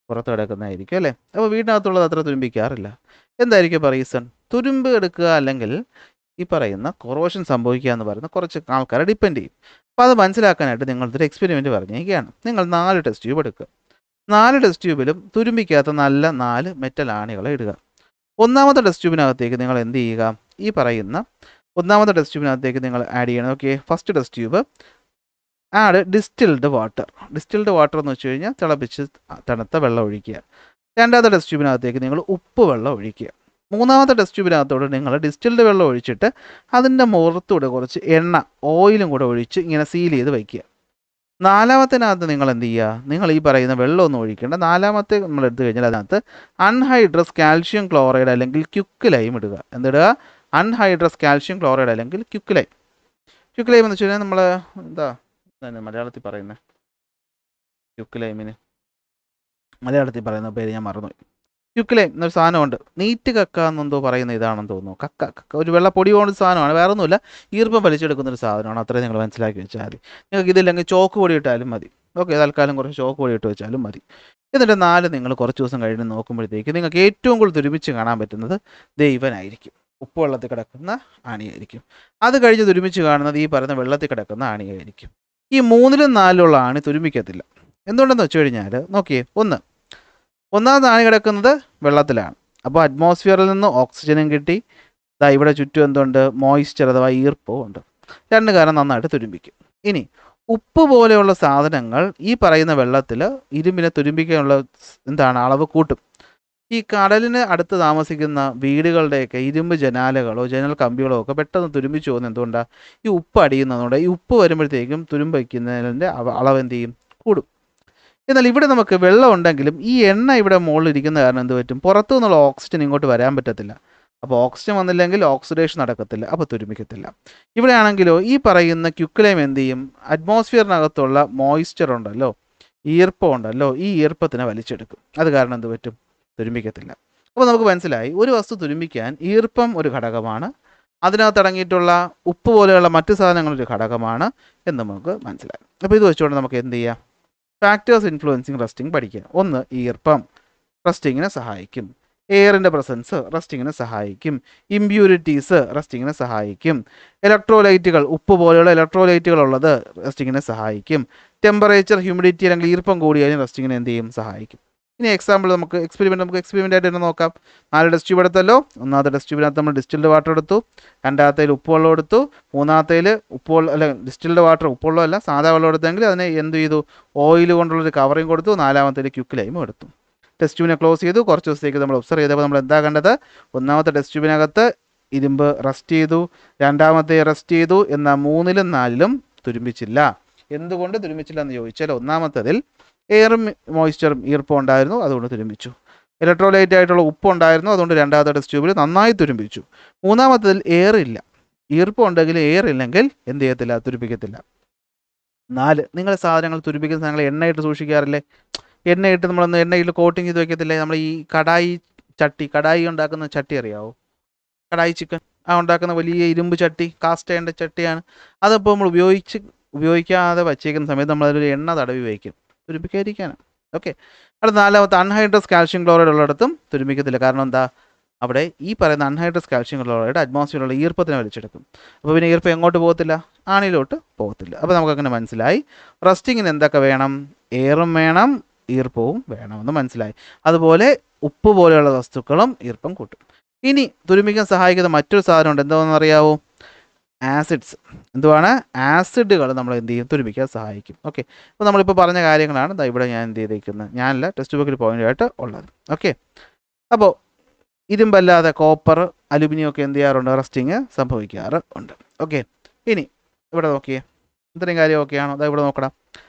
പുറത്ത് കിടക്കുന്നതായിരിക്കും അല്ലേ? അപ്പോൾ വീടിനകത്തുള്ളത് അത്ര തുരുമ്പിക്കാറില്ല. എന്തായിരിക്കും ഇപ്പോൾ റീസൺ? തുരുമ്പ് എടുക്കുക അല്ലെങ്കിൽ ഈ പറയുന്ന കൊറോഷൻ സംഭവിക്കുക എന്ന് പറയുന്ന കുറച്ച് ആൾക്കാരെ ഡിപ്പെൻഡ് ചെയ്യും. അപ്പോൾ അത് മനസ്സിലാക്കാനായിട്ട് നിങ്ങളൊരു എക്സ്പെരിമെൻറ്റ് പറഞ്ഞിരിക്കുകയാണ്. നിങ്ങൾ 4 ടെസ്റ്റ് ട്യൂബ് എടുക്കുക. 4 ടെസ്റ്റ് ട്യൂബിലും തുരുമ്പിക്കാത്ത നല്ല 4 മെറ്റൽ ആണികളെ ഇടുക. ഒന്നാമത്തെ ടെസ്റ്റ് ട്യൂബിനകത്തേക്ക് നിങ്ങൾ എന്ത് ചെയ്യുക? ഈ പറയുന്ന ഒന്നാമത്തെ ടെസ്റ്റ് ട്യൂബിനകത്തേക്ക് നിങ്ങൾ ആഡ് ചെയ്യണം. Okay, first test tube add distilled water. Distilled water എന്ന് വെച്ച് കഴിഞ്ഞാൽ തിളപ്പിച്ച് തണുത്ത വെള്ളം ഒഴിക്കുക. രണ്ടാമത്തെ ടെസ്റ്റ് ട്യൂബിനകത്തേക്ക് നിങ്ങൾ ഉപ്പ് വെള്ളം ഒഴിക്കുക. മൂന്നാമത്തെ ടെസ്റ്റ് ട്യൂബിനകത്തോട് നിങ്ങൾ ഡിസ്റ്റിൽഡ് വെള്ളം ഒഴിച്ചിട്ട് അതിൻ്റെ മുഖത്തൂടെ കുറച്ച് ഓയിലും കൂടെ ഒഴിച്ച് ഇങ്ങനെ സീൽ ചെയ്ത് വയ്ക്കുക. നാലാമത്തിനകത്ത് നിങ്ങൾ എന്ത് ചെയ്യുക? നിങ്ങൾ ഈ പറയുന്ന വെള്ളമൊന്നും ഒഴിക്കേണ്ട. നാലാമത്തെ നമ്മൾ എടുത്തു കഴിഞ്ഞാൽ അതിനകത്ത് അൺഹൈഡ്രസ് കാൽഷ്യം ക്ലോറൈഡ് അല്ലെങ്കിൽ ക്യുക്ക്-ലൈം ഇടുക. എന്തിടുക? അൺഹൈഡ്രസ് കാൽഷ്യം ക്ലോറൈഡ് അല്ലെങ്കിൽ ക്യുക്ക്-ലൈം. ക്യുക്ക്-ലൈം എന്ന് വെച്ച് കഴിഞ്ഞാൽ നമ്മൾ എന്താ മലയാളത്തിൽ പറയുന്നത്? ക്യുക്ക്-ലൈമിന് മലയാളത്തിൽ പറയുന്ന പേര് ഞാൻ മറന്നുപോയി. ക്യുക്ക്-ലൈം എന്നൊരു സാധനമുണ്ട്. നീറ്റ് കക്ക എന്നെന്തോ പറയുന്ന ഇതാണെന്ന് തോന്നുന്നു. കക്ക ഒരു വെള്ളപ്പൊടി കൊണ്ട് സാധനമാണ്, വേറെ ഒന്നുമില്ല. ഈർപ്പം വലിച്ചെടുക്കുന്നൊരു സാധനമാണ്. അത്രയും നിങ്ങൾ മനസ്സിലാക്കി വെച്ചാൽ മതി. നിങ്ങൾക്ക് ഇതില്ലെങ്കിൽ ചോക്ക് പൊടി ഇട്ടാലും മതി. ഓക്കെ, തൽക്കാലം കുറച്ച് ചോക്ക് പൊടി ഇട്ട് വെച്ചാലും മതി. എന്നിട്ട് 4 നിങ്ങൾ കുറച്ച് ദിവസം കഴിഞ്ഞ് നോക്കുമ്പോഴത്തേക്ക് നിങ്ങൾക്ക് ഏറ്റവും കൂടുതൽ തുരുമിച്ച് കാണാൻ പറ്റുന്നത് ദൈവനായിരിക്കും. ഉപ്പ് വെള്ളത്തിൽ കിടക്കുന്ന ആണിയായിരിക്കും. അത് കഴിഞ്ഞ് തുരുമിച്ച് കാണുന്നത് ഈ പറയുന്ന വെള്ളത്തിൽ കിടക്കുന്ന ആണിയായിരിക്കും. ഈ 3ലും 4ലുള്ള ആണി തുരുമ്പിക്കത്തില്ല. എന്തുകൊണ്ടെന്ന് വെച്ച് കഴിഞ്ഞാൽ നോക്കിയേ, ഒന്നാമത് ആണി കിടക്കുന്നത് വെള്ളത്തിലാണ്. അപ്പോൾ അറ്റ്മോസ്ഫിയറിൽ നിന്ന് ഓക്സിജനും കിട്ടി. ഇവിടെ ചുറ്റും എന്തുണ്ട്? മോയ്സ്ചർ അഥവാ ഈർപ്പവും ഉണ്ട്. 2 കാരണം നന്നായിട്ട് തുരുമ്പിക്കും. ഇനി ഉപ്പ് പോലെയുള്ള സാധനങ്ങൾ ഈ പറയുന്ന വെള്ളത്തിൽ ഇരുമ്പിനെ തുരുമ്പിക്കാനുള്ള അളവ് കൂട്ടും. ഈ കടലിന് അടുത്ത് താമസിക്കുന്ന വീടുകളുടെയൊക്കെ ഇരുമ്പ് ജനാലകളോ ജനൽ കമ്പികളോ ഒക്കെ പെട്ടെന്ന് തുരുമ്പിച്ചു പോകുന്നത് എന്തുകൊണ്ടാണ്? ഈ ഉപ്പ് അടിയുന്നതുകൊണ്ട്. ഈ ഉപ്പ് വരുമ്പോഴത്തേക്കും തുരുമ്പ് അളവ് എന്ത് ചെയ്യും? കൂടും. എന്നാൽ ഇവിടെ നമുക്ക് വെള്ളം ഉണ്ടെങ്കിലും ഈ എണ്ണ ഇവിടെ മുകളിൽ ഇരിക്കുന്ന കാരണം എന്ത് പറ്റും? പുറത്തു നിന്നുള്ള ഓക്സിജൻ ഇങ്ങോട്ട് വരാൻ പറ്റത്തില്ല. അപ്പോൾ ഓക്സിജൻ വന്നില്ലെങ്കിൽ ഓക്സിഡേഷൻ നടക്കത്തില്ല, അപ്പോൾ തുരുമ്പിക്കത്തില്ല. ഇവിടെ ആണെങ്കിലോ ഈ പറയുന്ന ക്യുക്ലൈം എന്ത് ചെയ്യും? അറ്റ്മോസ്ഫിയറിനകത്തുള്ള മോയ്സ്ചർ ഉണ്ടല്ലോ, ഈർപ്പം ഉണ്ടല്ലോ, ഈ ഈർപ്പത്തിനെ വലിച്ചെടുക്കും. അത് കാരണം എന്ത് പറ്റും? തുരുമ്പിക്കത്തില്ല. അപ്പോൾ നമുക്ക് മനസ്സിലായി, ഒരു വസ്തു തുരുമ്പിക്കാൻ ഈർപ്പം ഒരു ഘടകമാണ്, അതിനകത്ത് അടങ്ങിയിട്ടുള്ള ഉപ്പ് പോലെയുള്ള മറ്റു സാധനങ്ങളൊരു ഘടകമാണ് എന്ന് നമുക്ക് മനസ്സിലായി. അപ്പോൾ ഇത് വെച്ചുകൊണ്ട് നമുക്ക് എന്ത് ചെയ്യാം? ഫാക്ടേഴ്സ് ഇൻഫ്ലുവൻസിങ് റസ്റ്റിംഗ് പഠിക്കുക. ഒന്ന്, ഈർപ്പം റസ്റ്റിങ്ങിനെ സഹായിക്കും. എയറിൻ്റെ പ്രസൻസ് റസ്റ്റിങ്ങിനെ സഹായിക്കും. ഇമ്പ്യൂരിറ്റീസ് റസ്റ്റിങ്ങിനെ സഹായിക്കും. ഇലക്ട്രോലൈറ്റുകൾ, ഉപ്പ് പോലെയുള്ള ഇലക്ട്രോലൈറ്റുകൾ ഉള്ളത് റസ്റ്റിങ്ങിനെ സഹായിക്കും. ടെമ്പറേച്ചർ, ഹ്യൂമിഡിറ്റി അല്ലെങ്കിൽ ഈർപ്പം കൂടിയാലും റസ്റ്റിങ്ങിനെ എന്ത് ചെയ്യും? സഹായിക്കും. ഇനി എക്സാമ്പിൾ നമുക്ക് എക്സ്പെരിമെൻ്റ് ആയിട്ട് തന്നെ നോക്കാം. 4 ടെസ്റ്റ് ട്യൂബ് എടുത്തല്ലോ. ഒന്നാമത്തെ ടെസ്റ്റ് ട്യൂബിനകത്ത് നമ്മൾ ഡിസ്റ്റിൽഡ് വാട്ടർ എടുത്തു, രണ്ടാമത്തേൽ ഉപ്പുവെള്ളം എടുത്തു, മൂന്നാമത്തേൽ ഡിസ്റ്റിൽഡ് വാട്ടർ ഉപ്പുവെള്ളം അല്ല സാധാ വെള്ളം എടുത്തെങ്കിൽ അതിനെ എന്ത് ചെയ്തു? ഓയിൽ കൊണ്ടുള്ളൊരു കവറിങ് കൊടുത്തു. നാലാമത്തേൽ ക്യുക്ലൈമും എടുത്തു. ടെസ്റ്റ് ട്യൂബിനെ ക്ലോസ് ചെയ്തു. കുറച്ച് ദിവസത്തേക്ക് നമ്മൾ ഒബ്സർവ് ചെയ്തപ്പോൾ നമ്മൾ എന്താ കണ്ടത്? ഒന്നാമത്തെ ടെസ്റ്റ് ട്യൂബിനകത്ത് ഇരുമ്പ് റസ്റ്റ് ചെയ്തു, രണ്ടാമത്തെ റസ്റ്റ് ചെയ്തു, എന്നാൽ 3-ലും 4-ലും തുരുമ്പിച്ചില്ല. എന്തുകൊണ്ട് തുരുമ്പിച്ചില്ല എന്ന് ചോദിച്ചാൽ, ഒന്നാമത്തതിൽ എയറും മോയ്സ്ചറും ഈർപ്പം ഉണ്ടായിരുന്നു, അതുകൊണ്ട് തുരുമ്പിച്ചു. ഇലക്ട്രോലൈറ്റ് ആയിട്ടുള്ള ഉപ്പ് ഉണ്ടായിരുന്നു, അതുകൊണ്ട് രണ്ടാമത്തെ ടെസ്റ്റ് ട്യൂബിൽ നന്നായി തുരുമ്പിച്ചു. മൂന്നാമത്തതിൽ എയർ ഇല്ല, ഈർപ്പം ഉണ്ടെങ്കിൽ എയർ ഇല്ലെങ്കിൽ എന്ത് ചെയ്യത്തില്ല? തുരുമ്പിക്കത്തില്ല. 4, നിങ്ങൾ സാധനങ്ങൾ തുരുമ്പിക്കുന്ന സാധനങ്ങൾ എണ്ണയിട്ട് സൂക്ഷിക്കാറില്ലേ? എണ്ണയിട്ട് നമ്മളൊന്ന് എണ്ണയിൽ കോട്ടിങ് ചെയ്ത് വയ്ക്കത്തില്ലേ? നമ്മൾ ഈ കടായി ഉണ്ടാക്കുന്ന ചട്ടി അറിയാവോ? കടായി ചിക്കൻ ഉണ്ടാക്കുന്ന വലിയ ഇരുമ്പ് ചട്ടി, കാസ്റ്റ് അയണിൻ്റെ ചട്ടിയാണ്. അതപ്പോൾ നമ്മൾ ഉപയോഗിക്കാതെ വച്ചേക്കുന്ന സമയത്ത് നമ്മളതിലൊരു എണ്ണ തടവി വയ്ക്കും, തുരുമ്പിക്കാതിരിക്കാനാണ്. ഓക്കെ. അടുത്ത 4, അൺഹൈഡ്രസ് കാൽഷ്യം ക്ലോറൈഡ് ഉള്ളിടത്തും തുരുമ്പിക്കത്തില്ല. കാരണം എന്താ? അവിടെ ഈ പറയുന്ന അൺഹൈഡ്രസ് കാൽഷ്യം ക്ലോറൈഡ് അറ്റ്മോസ്ഫിയറിലുള്ള ഈർപ്പത്തിനെ വലിച്ചെടുക്കും. അപ്പോൾ പിന്നെ ഈർപ്പം എങ്ങോട്ട് പോകത്തില്ല? ആണിയിലോട്ട് പോകത്തില്ല. അപ്പോൾ നമുക്കങ്ങനെ മനസ്സിലായി, റസ്റ്റിങ്ങിന് എന്തൊക്കെ വേണം? എയറും വേണം, ഈർപ്പവും വേണമെന്ന് മനസ്സിലായി. അതുപോലെ ഉപ്പ് പോലെയുള്ള വസ്തുക്കളും ഈർപ്പം കൂട്ടും. ഇനി തുരുമ്പിക്കാൻ സഹായിക്കുന്ന മറ്റൊരു സാധനമുണ്ട്, എന്താണെന്ന് അറിയാവോ? ആസിഡ്സ്. എന്തുവാണ്? ആസിഡുകൾ നമ്മൾ എന്ത് ചെയ്യും? തുരുമ്പിക്കാൻ സഹായിക്കും. ഓക്കെ. അപ്പോൾ നമ്മളിപ്പോൾ പറഞ്ഞ കാര്യങ്ങളാണ് ഇവിടെ ഞാൻ എന്ത് ചെയ്തിരിക്കുന്നത്, ഞാനല്ല ടെക്സ്റ്റ് ബുക്കിൽ പോയിൻ്റായിട്ട് ഉള്ളത്. ഓക്കെ. അപ്പോൾ ഇരുമ്പല്ലാതെ കോപ്പർ, അലുമിനിയം ഒക്കെ എന്ത് ചെയ്യാറുണ്ട്? റസ്റ്റിങ് സംഭവിക്കാറ് ഉണ്ട്. ഓക്കെ. ഇനി ഇവിടെ നോക്കിയേ, ഇത്രയും കാര്യം ഓക്കെയാണോ? അതാ ഇവിടെ നോക്കണം.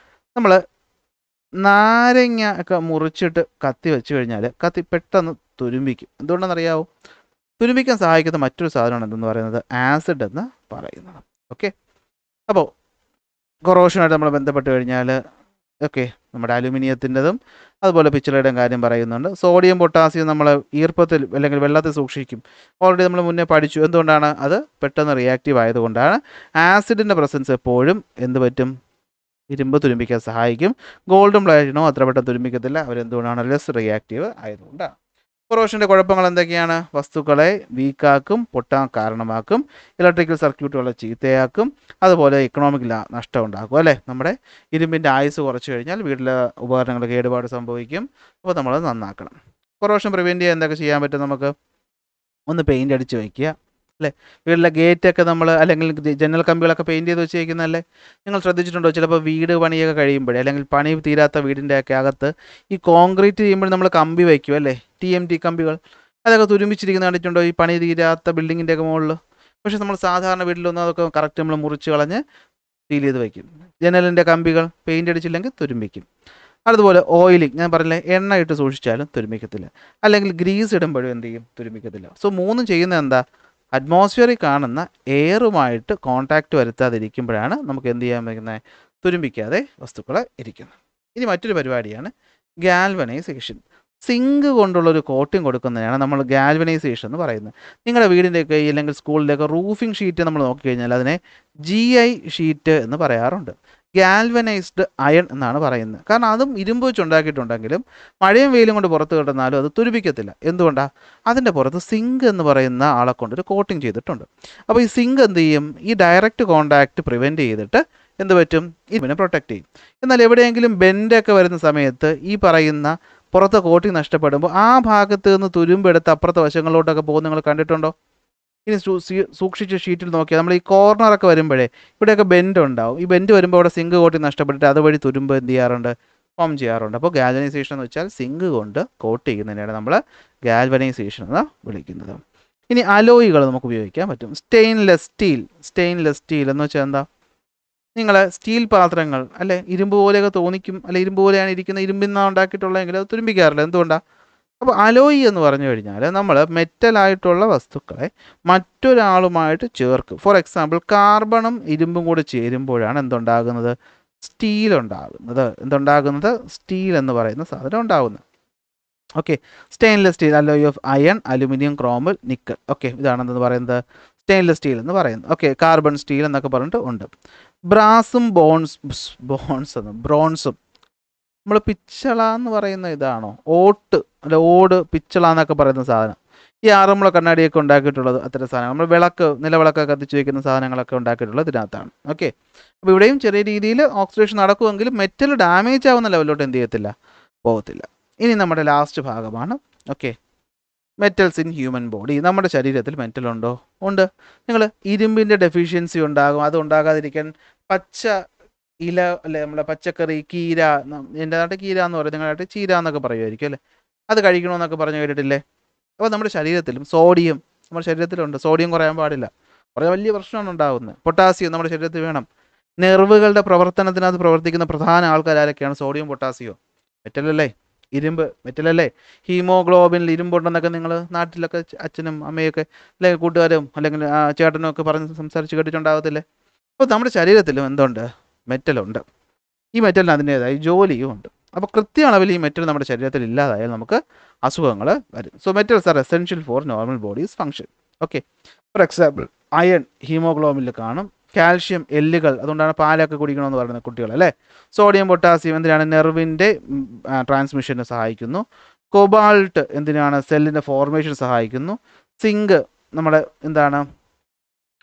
നമ്മൾ നാരങ്ങ ഒക്കെ മുറിച്ചിട്ട് കത്തി വെച്ച് കഴിഞ്ഞാൽ കത്തി പെട്ടെന്ന് തുരുമ്പിക്കും. എന്തുകൊണ്ടെന്നറിയാവോ? തുരുമ്പിക്കാൻ സഹായിക്കുന്ന മറ്റൊരു സാധനമാണ് എന്തെന്ന് പറയുന്നത്? ആസിഡ് എന്ന് പറയുന്നത്. ഓക്കെ. അപ്പോൾ കൊറോഷനായിട്ട് നമ്മൾ ബന്ധപ്പെട്ട് കഴിഞ്ഞാൽ ഓക്കെ, നമ്മുടെ അലുമിനിയത്തിൻ്റെതും അതുപോലെ പിച്ചളയുടെയും കാര്യം പറയുന്നുണ്ട്. സോഡിയം പൊട്ടാസ്യം നമ്മൾ ഈർപ്പത്തിൽ അല്ലെങ്കിൽ വെള്ളത്തിൽ സൂക്ഷിക്കും. ഓൾറെഡി നമ്മൾ മുന്നേ പഠിച്ചു. എന്തുകൊണ്ടാണ്? അത് പെട്ടെന്ന് റിയാക്റ്റീവ് ആയതുകൊണ്ടാണ്. ആസിഡിൻ്റെ പ്രസൻസ് എപ്പോഴും എന്ത് പറ്റും? ഇരുമ്പ് തുരുമ്പിക്കാൻ സഹായിക്കും. ഗോൾഡും പ്ലാറ്റിനവും അത്ര പെട്ടെന്ന് തുരുമ്പിക്കത്തില്ല. അവരെന്തുകൊണ്ടാണ്? ലെസ് റിയാക്റ്റീവ് ആയതുകൊണ്ടാണ്. കൊറോഷൻ്റെ കുഴപ്പങ്ങൾ എന്തൊക്കെയാണ്? വസ്തുക്കളെ വീക്കാക്കും, പൊട്ടാൻ കാരണമാക്കും, ഇലക്ട്രിക്കൽ സർക്യൂട്ടുകളെ ചീത്തയാക്കും, അതുപോലെ ഇക്കണോമിക് നഷ്ടം ഉണ്ടാക്കും. അല്ലേ? നമ്മുടെ ഇരുമ്പിൻ്റെ ആയുസ് കുറച്ച് കഴിഞ്ഞാൽ വീട്ടിലെ ഉപകരണങ്ങൾ കേടുപാട് സംഭവിക്കും. അപ്പോൾ നമ്മളത് നന്നാക്കണം. കൊറോഷൻ പ്രിവെൻറ്റ് ചെയ്യാൻ എന്തൊക്കെ ചെയ്യാൻ പറ്റും നമുക്ക്? ഒന്ന് പെയിൻ്റ് അടിച്ച് വയ്ക്കുക, അല്ലേ? വീട്ടിലെ ഗേറ്റൊക്കെ നമ്മൾ അല്ലെങ്കിൽ ജനൽ കമ്പികളൊക്കെ പെയിൻറ്റ് ചെയ്ത് വെച്ചേക്കുന്നതല്ലേ? നിങ്ങൾ ശ്രദ്ധിച്ചിട്ടുണ്ടോ? ചിലപ്പോൾ വീട് പണിയൊക്കെ കഴിയുമ്പോഴേ അല്ലെങ്കിൽ പണി തീരാത്ത വീടിൻ്റെയൊക്കെ അകത്ത് ഈ കോൺക്രീറ്റ് ചെയ്യുമ്പോൾ നമ്മൾ കമ്പി വയ്ക്കും, അല്ലേ? TMT കമ്പികൾ, അതൊക്കെ തുരുമ്പിച്ചിരിക്കുന്ന കണ്ടിട്ടുണ്ടോ? ഈ പണി തീരാത്ത ബിൽഡിങ്ങിൻ്റെയൊക്കെ മുകളിൽ. പക്ഷേ നമ്മൾ സാധാരണ വീട്ടിലൊന്നും അതൊക്കെ കറക്റ്റ് നമ്മൾ മുറിച്ച് കളഞ്ഞ് സീൽ ചെയ്ത് വയ്ക്കും. ജനലിൻ്റെ കമ്പികൾ പെയിൻ്റ് അടിച്ചില്ലെങ്കിൽ തുരുമ്പിക്കും. അതുപോലെ ഓയിലിങ്, ഞാൻ പറഞ്ഞില്ലേ, എണ്ണ ഇട്ട് സൂക്ഷിച്ചാലും തുരുമ്പിക്കത്തില്ല. അല്ലെങ്കിൽ ഗ്രീസ് ഇടുമ്പോഴും എന്ത് ചെയ്യും? തുരുമ്പിക്കത്തില്ല. സോ മൂന്നും ചെയ്യുന്നത് എന്താ? അറ്റ്മോസ്ഫിയറിൽ കാണുന്ന എയറുമായിട്ട് കോൺടാക്റ്റ് വരുത്താതിരിക്കുമ്പോഴാണ് നമുക്ക് എന്ത് ചെയ്യാൻ പറ്റുന്നത്? തുരുമ്പിക്കാതെ വസ്തുക്കളെ ഇരിക്കുന്നത്. ഇനി മറ്റൊരു പരിപാടിയാണ് ഗാൽവനൈസേഷൻ. സിങ്ക് കൊണ്ടുള്ളൊരു കോട്ടിങ് കൊടുക്കുന്നതിനാണ് നമ്മൾ ഗാൽവനൈസേഷൻ എന്ന് പറയുന്നത്. നിങ്ങളുടെ വീടിൻ്റെയൊക്കെ അല്ലെങ്കിൽ സ്കൂളിൻ്റെയൊക്കെ റൂഫിംഗ് ഷീറ്റ് നമ്മൾ നോക്കിക്കഴിഞ്ഞാൽ അതിനെ GI ഷീറ്റ് എന്ന് പറയാറുണ്ട്. ഗാൽവനൈസ്ഡ് അയൺ എന്നാണ് പറയുന്നത്. കാരണം അതും ഇരുമ്പ് വെച്ച് ഉണ്ടാക്കിയിട്ടുണ്ടെങ്കിലും മഴയും വെയിലും കൊണ്ട് പുറത്ത് കിടന്നാലും അത് തുരുമ്പിക്കത്തില്ല. എന്തുകൊണ്ടാണ്? അതിൻ്റെ പുറത്ത് സിങ്ക് എന്ന് പറയുന്ന ആളെ കൊണ്ടൊരു കോട്ടിങ് ചെയ്തിട്ടുണ്ട്. അപ്പോൾ ഈ സിങ്ക് എന്ത് ചെയ്യും? ഈ ഡയറക്റ്റ് കോണ്ടാക്റ്റ് പ്രിവെൻറ്റ് ചെയ്തിട്ട് എന്ത് പറ്റും? ഇതിനെ പ്രൊട്ടക്റ്റ് ചെയ്യും. എന്നാൽ എവിടെയെങ്കിലും ബെൻഡൊക്കെ വരുന്ന സമയത്ത് ഈ പറയുന്ന പുറത്തെ കോട്ടിങ് നഷ്ടപ്പെടുമ്പോൾ ആ ഭാഗത്ത് നിന്ന് തുരുമ്പെടുത്ത് അപ്പുറത്തെ വശങ്ങളിലോട്ടൊക്കെ പോകുന്നത് നിങ്ങൾ കണ്ടിട്ടുണ്ടോ? ഇനി സൂക്ഷിച്ച് ഷീറ്റിൽ നോക്കിയാൽ നമ്മൾ ഈ കോർണറൊക്കെ വരുമ്പോഴേ ഇവിടെയൊക്കെ ബെൻഡ് ഉണ്ടാവും. ഈ ബെൻഡ് വരുമ്പോൾ അവിടെ സിങ്ക് കോട്ടി നഷ്ടപ്പെട്ടിട്ട് അതുവഴി തുരുമ്പ് എന്ത് ചെയ്യാറുണ്ട്, ഫോം ചെയ്യാറുണ്ട്. അപ്പോൾ ഗാൽവനൈസേഷൻ എന്ന് വെച്ചാൽ സിങ്ക് കൊണ്ട് കോട്ട് ചെയ്യുന്നതിനാണ് നമ്മൾ ഗാൽവനൈസേഷൻ എന്ന് വിളിക്കുന്നത്. ഇനി അലോയികൾ നമുക്ക് ഉപയോഗിക്കാൻ പറ്റും. സ്റ്റെയിൻലെസ് സ്റ്റീൽ എന്ന് വെച്ചാൽ എന്താ, നിങ്ങൾ സ്റ്റീൽ പാത്രങ്ങൾ അല്ലെ ഇരുമ്പ് പോലെയൊക്കെ തോന്നിക്കും, അല്ലെ ഇരുമ്പ് പോലെയാണ് ഇരിക്കുന്ന, ഇരുമ്പിൽ നിന്നാണ് ഉണ്ടാക്കിയിട്ടുള്ളതെങ്കിൽ അത് തുരുമ്പിക്കാറില്ല. എന്തുകൊണ്ടാണ്? അപ്പോൾ അലോയി എന്ന് പറഞ്ഞു കഴിഞ്ഞാൽ നമ്മൾ മെറ്റലായിട്ടുള്ള വസ്തുക്കളെ മറ്റൊരാളുമായിട്ട് ചേർക്കും. ഫോർ എക്സാമ്പിൾ കാർബണും ഇരുമ്പും കൂടി ചേരുമ്പോഴാണ് എന്തുണ്ടാകുന്നത്, സ്റ്റീൽ ഉണ്ടാകുന്നത്. എന്തുണ്ടാകുന്നത്, സ്റ്റീൽ എന്ന് പറയുന്ന സാധനം ഉണ്ടാകുന്നത്. Okay, stainless steel alloy of iron, aluminium, Chrome, nickel. Okay, ഇതാണെന്ന് പറയുന്നത് സ്റ്റെയിൻലെസ് സ്റ്റീൽ എന്ന് പറയുന്നത്. ഓക്കെ, കാർബൺ സ്റ്റീൽ എന്നൊക്കെ പറഞ്ഞിട്ട് ഉണ്ട്. ബ്രാസും ബ്രോൺസും നമ്മൾ പിച്ചള എന്ന് പറയുന്ന ഇതാണോ, ഓട് പിച്ചള എന്നൊക്കെ പറയുന്ന സാധനം. ഈ ആറന്മുള കണ്ണാടിയൊക്കെ ഉണ്ടാക്കിയിട്ടുള്ളത് അത്തരം സാധനങ്ങൾ. നമ്മൾ നിലവിളക്കൊക്കെ കത്തിച്ച് വയ്ക്കുന്ന സാധനങ്ങളൊക്കെ ഉണ്ടാക്കിയിട്ടുള്ളത് ഇതിനകത്താണ്. ഓക്കെ, അപ്പോൾ ഇവിടെയും ചെറിയ രീതിയിൽ ഓക്സിഡേഷൻ നടക്കുമെങ്കിലും മെറ്റൽ ഡാമേജ് ആവുന്ന ലെവലിലോട്ട് എന്ത് ചെയ്യത്തില്ല, പോകത്തില്ല. ഇനി നമ്മുടെ ലാസ്റ്റ് ഭാഗമാണ് okay, metals in human body. നമ്മുടെ ശരീരത്തിൽ മെറ്റൽ ഉണ്ടോ? ഉണ്ട്. നിങ്ങൾ ഇരുമ്പിൻ്റെ ഡെഫിഷ്യൻസി ഉണ്ടാകും. അത് ഉണ്ടാകാതിരിക്കാൻ പച്ച ഇല അല്ലെ, നമ്മളെ പച്ചക്കറി, കീര, എൻ്റെ നാട്ടിൽ കീര എന്ന് പറയും, നിങ്ങളുടെ നാട്ടിൽ ചീര എന്നൊക്കെ പറയുമായിരിക്കും അല്ലേ, അത് കഴിക്കണമെന്നൊക്കെ പറഞ്ഞു കേട്ടിട്ടില്ലേ? അപ്പോൾ നമ്മുടെ ശരീരത്തിലും സോഡിയം, നമ്മുടെ ശരീരത്തിലുണ്ട്. സോഡിയം കുറയാൻ പാടില്ല, കുറേ വലിയ പ്രശ്നമാണ് ഉണ്ടാകുന്നത്. പൊട്ടാസ്യം നമ്മുടെ ശരീരത്തിൽ വേണം. നെർവുകളുടെ പ്രവർത്തനത്തിനകത്ത് പ്രവർത്തിക്കുന്ന പ്രധാന ആൾക്കാർ ആരൊക്കെയാണ്? Sodium, potassium. മെറ്റലല്ലേ, ഇരുമ്പ് മെറ്റലല്ലേ. ഹീമോഗ്ലോബിനിൽ ഇരുമ്പുണ്ടെന്നൊക്കെ നിങ്ങൾ നാട്ടിലൊക്കെ അച്ഛനും അമ്മയൊക്കെ അല്ലെങ്കിൽ കൂട്ടുകാരും അല്ലെങ്കിൽ ചേട്ടനും ഒക്കെ പറഞ്ഞ് സംസാരിച്ച് കേട്ടിട്ടുണ്ടാകത്തില്ലേ? അപ്പോൾ നമ്മുടെ ശരീരത്തിലും എന്തുണ്ട്, മെറ്റലുണ്ട്. ഈ മെറ്റലിന് അതിൻ്റേതായ ജോലിയും ഉണ്ട്. അപ്പോൾ കൃത്യ അളവിൽ ഈ മെറ്റൽ നമ്മുടെ ശരീരത്തിൽ ഇല്ലാതായാൽ നമുക്ക് അസുഖങ്ങൾ വരും. So metals are essential for normal bodies function. Okay, for example iron ഹീമോഗ്ലോബിനിൽ കാണും. കാൽഷ്യം എല്ലുകൾ, അതുകൊണ്ടാണ് പാലൊക്കെ കുടിക്കണമെന്ന് പറയുന്നത് കുട്ടികൾ അല്ലേ. സോഡിയം, പൊട്ടാസ്യം എന്തിനാണ്, നെർവിൻ്റെ ട്രാൻസ്മിഷന് സഹായിക്കുന്നു. കൊബാൾട്ട് എന്തിനാണ്, സെല്ലിൻ്റെ ഫോർമേഷൻ സഹായിക്കുന്നു. സിങ്ക് നമ്മുടെ എന്താണ്,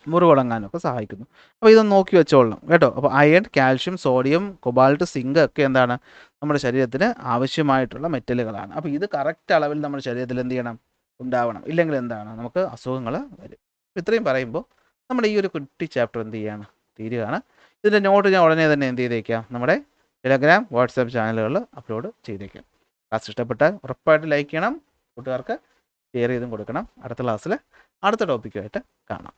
മുറിവുണങ്ങാനൊക്കെ സഹായിക്കുന്നു. അപ്പോൾ ഇതൊന്ന് നോക്കി വെച്ചോളണം കേട്ടോ. അപ്പോൾ iron, calcium, sodium, cobalt, zinc ഒക്കെ എന്താണ്, നമ്മുടെ ശരീരത്തിന് ആവശ്യമായിട്ടുള്ള മെറ്റലുകളാണ്. അപ്പോൾ ഇത് കറക്റ്റ് അളവിൽ നമ്മുടെ ശരീരത്തിൽ എന്ത് ചെയ്യണം, ഉണ്ടാവണം. ഇല്ലെങ്കിൽ എന്താണ്, നമുക്ക് അസുഖങ്ങൾ വരും. ഇത്രയും പറയുമ്പോൾ നമ്മുടെ ഈ ഒരു കുട്ടി ചാപ്റ്റർ എന്ത് ചെയ്യാണ്, തീരുകയാണ്. ഇതിൻ്റെ നോട്ട് ഞാൻ ഉടനെ തന്നെ എന്ത് ചെയ്തേക്കാം, നമ്മുടെ ടെലഗ്രാം, വാട്സാപ്പ് ചാനലുകളിൽ അപ്ലോഡ് ചെയ്തേക്കാം. ക്ലാസ് ഇഷ്ടപ്പെട്ടാൽ ഉറപ്പായിട്ട് ലൈക്ക് ചെയ്യണം, കൂട്ടുകാർക്ക് ഷെയർ ചെയ്തും കൊടുക്കണം. അടുത്ത ക്ലാസ്സിൽ അടുത്ത ടോപ്പിക്കുമായിട്ട് കാണാം.